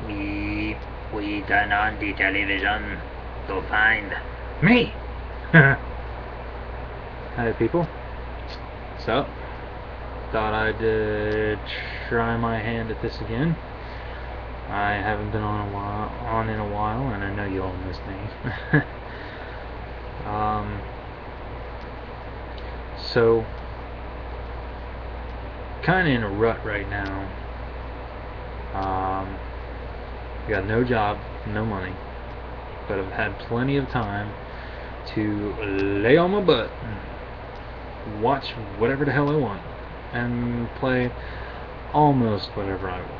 We turn on the television to find me. Hi people. So, thought I'd try my hand at this again. I haven't been on in a while, and I know you all miss me. So, kind of in a rut right now. I got no job, no money, but I've had plenty of time to lay on my butt and watch whatever the hell I want and play almost whatever I want.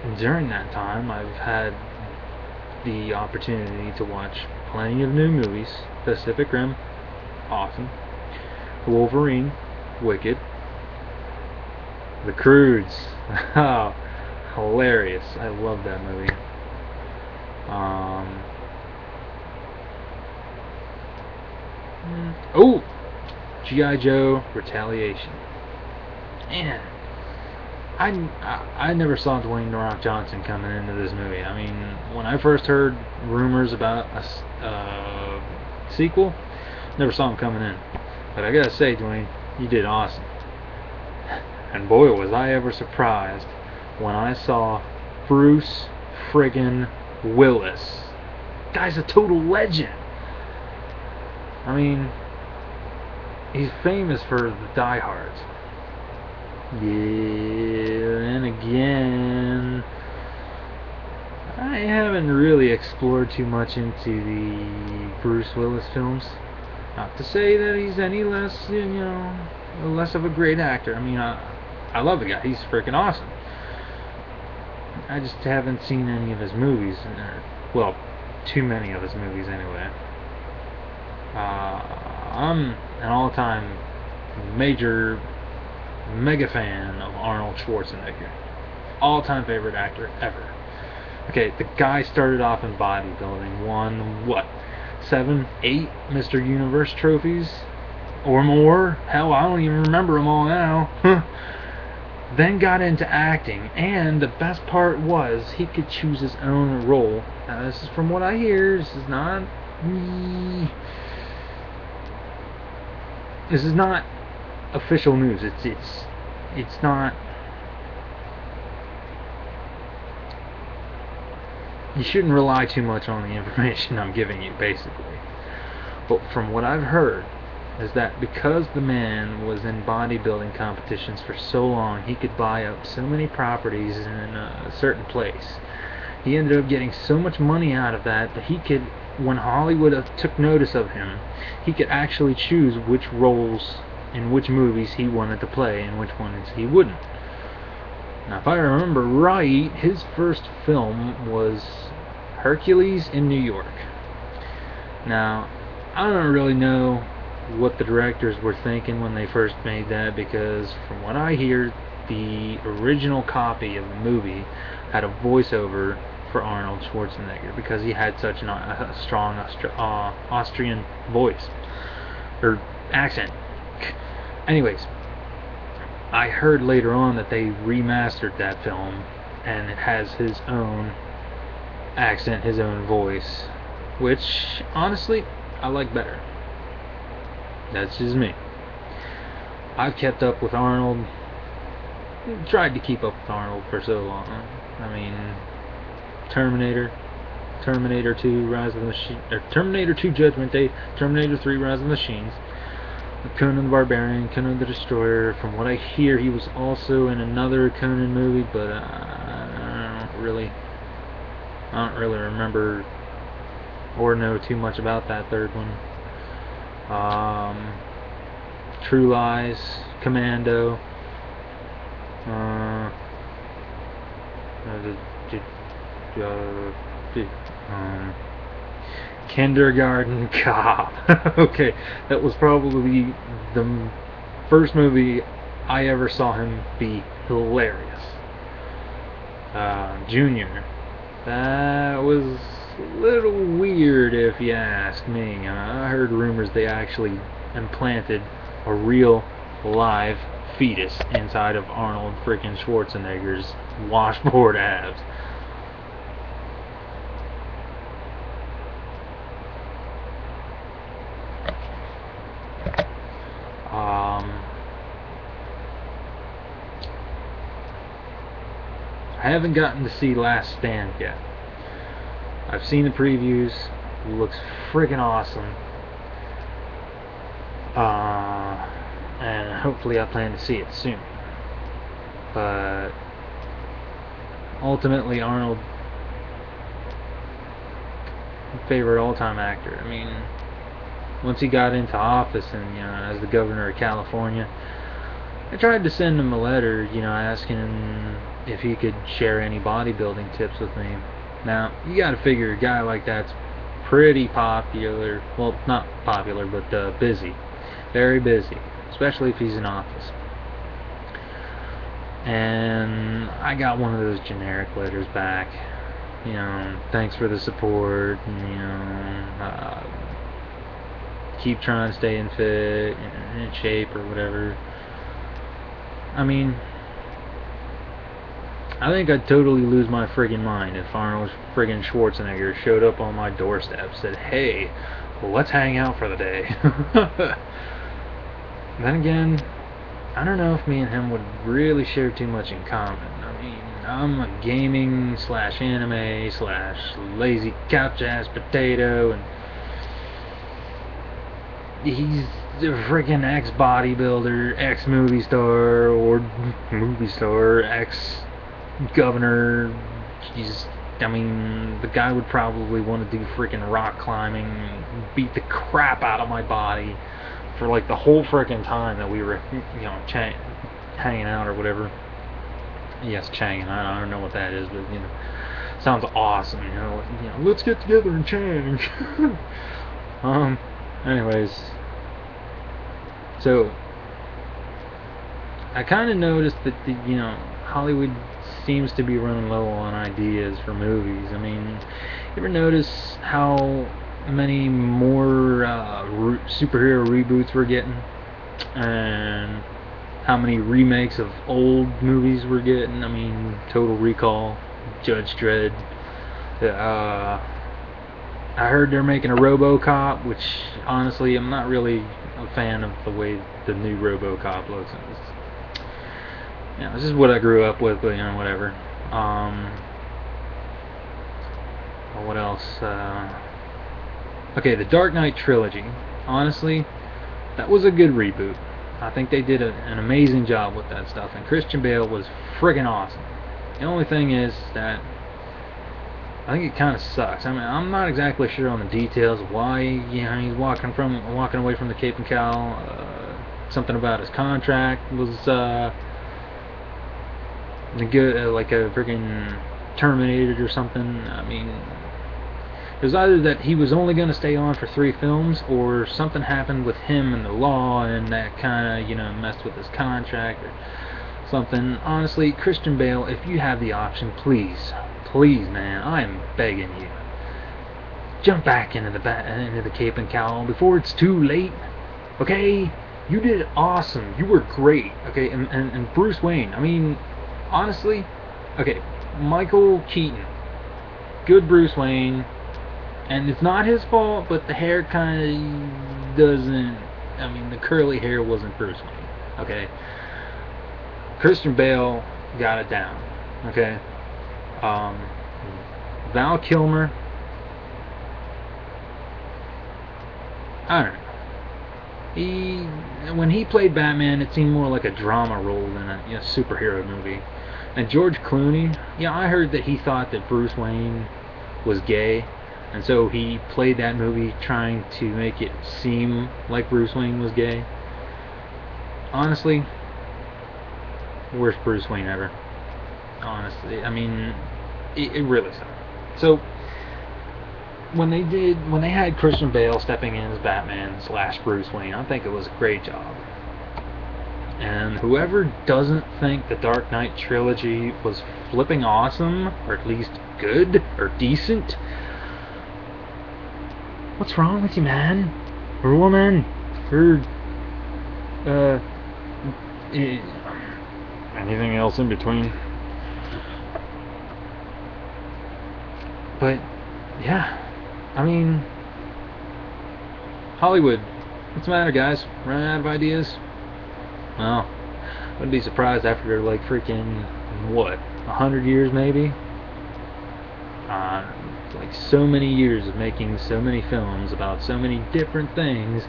And during that time, I've had the opportunity to watch plenty of new movies. Pacific Rim, awesome. Wolverine, wicked. The Croods, oh, hilarious. I love that movie. Oh, G.I. Joe Retaliation. Man, I never saw Dwayne "The Rock" Johnson coming into this movie. I mean, when I first heard rumors about a sequel, never saw him coming in. But I gotta say, Dwayne, you did awesome. And boy, was I ever surprised when I saw Bruce friggin' Willis. Guy's a total legend. I mean, he's famous for the diehards. Yeah, and again, I haven't really explored too much into the Bruce Willis films. Not to say that he's any less, less of a great actor. I mean, I love the guy. He's freaking awesome. I just haven't seen any of his movies. Well, too many of his movies anyway. I'm an all-time mega fan of Arnold Schwarzenegger. All-time favorite actor ever. Okay, the guy started off in bodybuilding, won, 7, 8 Mr. Universe trophies? Or more? Hell, I don't even remember them all now. Then got into acting, and the best part was he could choose his own role. Now, this is from what I hear. This is not me. This is not official news. It's not. You shouldn't rely too much on the information I'm giving you, basically. But from what I've heard, is that because the man was in bodybuilding competitions for so long, he could buy up so many properties in a certain place. He ended up getting so much money out of that he could, when Hollywood took notice of him, he could actually choose which roles in which movies he wanted to play and which ones he wouldn't. Now, if I remember right, his first film was Hercules in New York. Now, I don't really know what the directors were thinking when they first made that, because from what I hear, the original copy of the movie had a voiceover for Arnold Schwarzenegger because he had such a strong Austrian voice or accent. Anyways, I heard later on that they remastered that film and it has his own accent, his own voice, which honestly I like better. That's just me. I've kept up with Arnold, tried to keep up with Arnold for so long. I mean, Terminator 2, Rise of the Machines, or Terminator 2 Judgment Day, Terminator 3 Rise of the Machines, Conan the Barbarian, Conan the Destroyer. From what I hear, he was also in another Conan movie, but I don't really remember or know too much about that third one. True Lies, Commando, Kindergarten Cop. Okay, that was probably the first movie I ever saw him be hilarious. Junior, that was a little weird if you ask me. I heard rumors they actually implanted a real live fetus inside of Arnold freaking Schwarzenegger's washboard abs. I haven't gotten to see Last Stand yet. I've seen the previews. It looks freaking awesome. And hopefully I plan to see it soon. But ultimately, Arnold, favorite all-time actor. I mean, once he got into office and, as the governor of California, I tried to send him a letter, asking him if he could share any bodybuilding tips with me. Now, you gotta figure a guy like that's pretty popular. Well, not popular, but busy. Very busy. Especially if he's in office. And I got one of those generic letters back. Thanks for the support. And, keep trying to stay in fit, in shape, or whatever. I mean, I think I'd totally lose my friggin' mind if Arnold friggin' Schwarzenegger showed up on my doorstep, said, "Hey, well, let's hang out for the day." Then again, I don't know if me and him would really share too much in common. I mean, I'm a gaming / anime / lazy couch ass potato, and he's a freaking ex-bodybuilder, ex-movie star, or movie star, ex-governor. The guy would probably want to do freaking rock climbing, beat the crap out of my body for like the whole freaking time that we were, hanging out or whatever. Yes, changing. I don't know what that is, but sounds awesome. Let's get together and change. Anyways, so I kind of noticed that Hollywood seems to be running low on ideas for movies. I mean, you ever notice how many more superhero reboots we're getting, and how many remakes of old movies we're getting? I mean, Total Recall, Judge Dredd. I heard they're making a RoboCop, which honestly I'm not really a fan of the way the new RoboCop looks. This is what I grew up with, but whatever. What else? Okay, the Dark Knight trilogy. Honestly, that was a good reboot. I think they did an amazing job with that stuff, and Christian Bale was friggin' awesome. The only thing is that I think it kind of sucks. I mean, I'm not exactly sure on the details of why he's walking away from the Cape and Cowl. Something about his contract was like a friggin' terminated or something. I mean, it was either that he was only going to stay on for 3 films, or something happened with him and the law, and that kind of messed with his contract or something. Honestly, Christian Bale, if you have the option, please, man, I am begging you, jump back into the Cape and Cowl before it's too late. Okay, you did awesome. You were great. Okay, and Bruce Wayne. I mean, honestly, okay, Michael Keaton, good Bruce Wayne. And it's not his fault, but the hair kind of doesn't... I mean, the curly hair wasn't Bruce Wayne, okay? Christian Bale got it down, okay? Val Kilmer... I don't know. When he played Batman, it seemed more like a drama role than a superhero movie. And George Clooney, I heard that he thought that Bruce Wayne was gay. And so he played that movie trying to make it seem like Bruce Wayne was gay. Honestly, worst Bruce Wayne ever. Honestly, I mean, it really sucked. So when they had Christian Bale stepping in as Batman / Bruce Wayne, I think it was a great job. And whoever doesn't think the Dark Knight trilogy was flipping awesome, or at least good or decent, what's wrong with you, man? Or woman? Or, anything else in between. But yeah, I mean, Hollywood, what's the matter, guys? Running out of ideas? Well, wouldn't be surprised after like freaking what, 100 years maybe. Like so many years of making so many films about so many different things.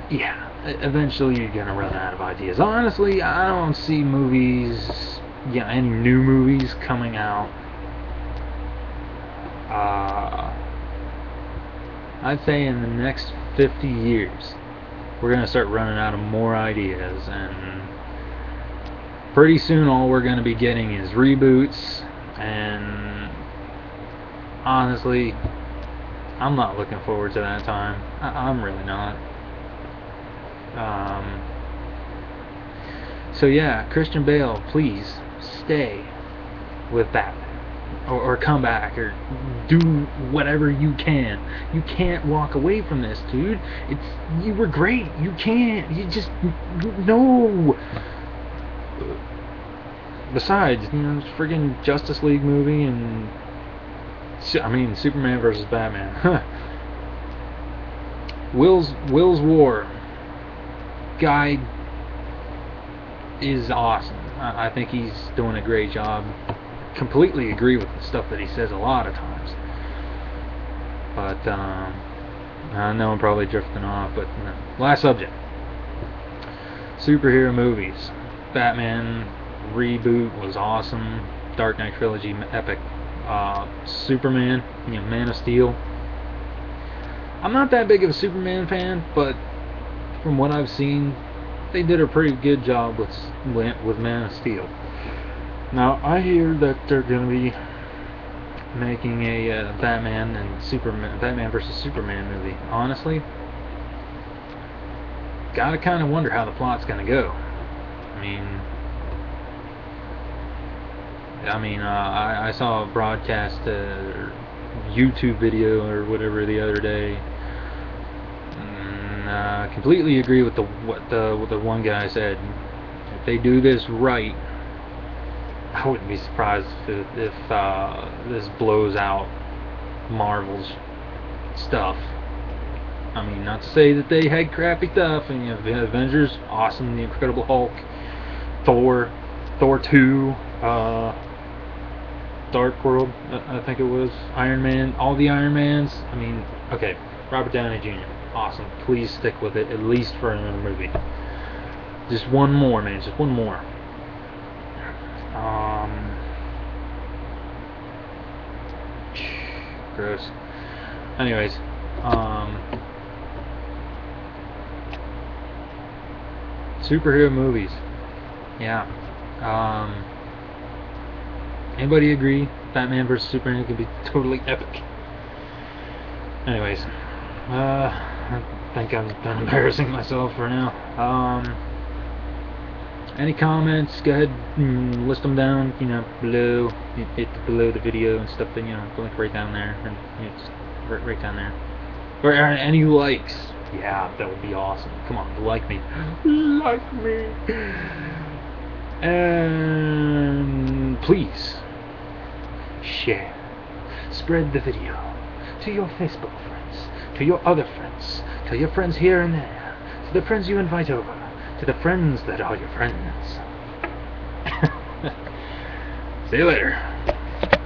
Yeah, eventually you're gonna run out of ideas. Honestly, I don't see movies, any new movies coming out. I'd say in the next 50 years, we're gonna start running out of more ideas, and pretty soon all we're gonna be getting is reboots. And honestly, I'm not looking forward to that time. I'm really not. So yeah, Christian Bale, please stay with Batman, or come back, or do whatever you can. You can't walk away from this, dude. You were great. You can't. You just no. Besides, it's friggin' Justice League movie, and Superman versus Batman. Will's War guy is awesome. I think he's doing a great job. Completely agree with the stuff that he says a lot of times. But I know I'm probably drifting off. But last subject: superhero movies. Batman reboot was awesome. Dark Knight trilogy, epic. Superman, Man of Steel. I'm not that big of a Superman fan, but from what I've seen, they did a pretty good job with Man of Steel. Now I hear that they're going to be making a Batman versus Superman movie. Honestly, gotta kind of wonder how the plot's going to go. I saw a broadcast YouTube video or whatever the other day. Completely agree with what the one guy said. If they do this right, I wouldn't be surprised if this blows out Marvel's stuff. Not to say that they had crappy stuff. The Avengers, awesome. The Incredible Hulk, Thor 2, Dark World, I think it was, Iron Man, all the Iron Mans. Okay, Robert Downey Jr., awesome. Please stick with it, at least for another movie. Just one more, man, just one more. Gross. Anyways, superhero movies. Yeah. Anybody agree Batman vs Superman could be totally epic? Anyways, I think I'm done embarrassing myself for now. Any comments? Go ahead and list them down. Below. Hit below the video and stuff. Then link right down there, and just right down there. Or any likes? Yeah, that would be awesome. Come on, like me. Like me. And please share. Spread the video to your Facebook friends, to your other friends, to your friends here and there, to the friends you invite over, to the friends that are your friends. See you later.